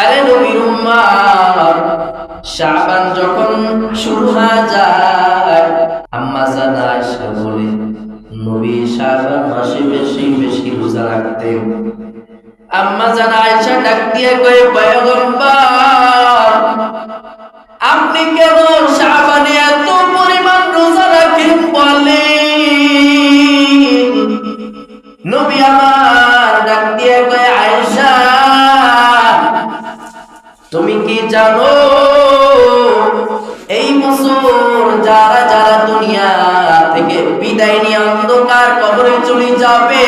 আরে নবীর উম্মত শাবান যখন শুরু হয়ে যায়, আম্মা জান আয়েশা বলে নবী শাবান মাসে বেশি বেশি রোজা রাখতেন। আম্মা জান আয়েশা ডাক দিয়ে কয়, পয়গম্বর আপনি কেন শাবানে এত পরিমাণ রোজা রাখেন বলেন? নবী আমার ডাক দিয়ে কয়, আয়েশা তুমি কি জানো এই বছর যারা যারা দুনিয়া থেকে বিদায় নিয়ে অন্ধকার কবরে চলে যাবে,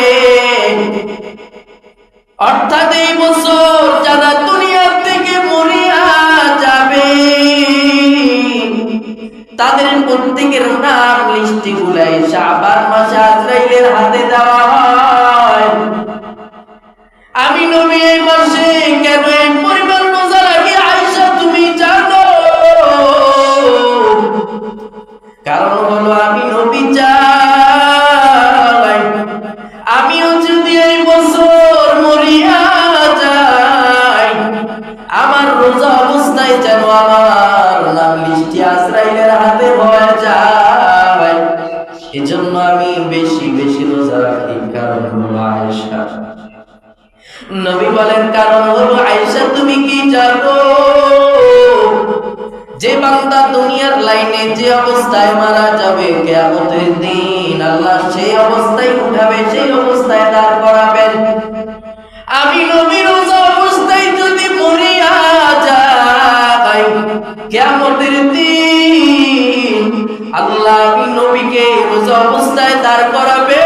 অর্থাৎ এই বছর যারা দুনিয়া থেকে মরিয়া যাবে তাদের প্রত্যেকের নাম লিস্টে গুলাই শাবান মাসে আজরাইলের হাতে দেওয়া হয়। আমি নবী এই মাসে কেন এই পরিমাণ রোজা রাখি আয়েশা তুমি জানো? কারণ হলো আমি নবী চাই আমিও যদি এই বছর মরিয়া যাই, আমার রোজা অবস্থায় যেন আমার নাম লিস্টে আজরাইলের হাতে হয়ে যায়। এজন্য আমি বেশি বেশি রোজা রাখি। কারণ হলো আয়েশা। নবী বলেন কারণ হলো আয়েশা তুমি কি জানো যে বান্দা দুনিয়ার লাইনে যে অবস্থায় মারা যাবে, কিয়ামতের দিন আল্লাহ সেই অবস্থায় উঠাবে, সেই অবস্থায় দাঁড় করাবেন। আমি নবী রোজা অবস্থায় যদি মরিয়া যাই, কিয়ামতের দিন আল্লাহ আমি নবীকে রোজা অবস্থায় দাঁড় করাবে।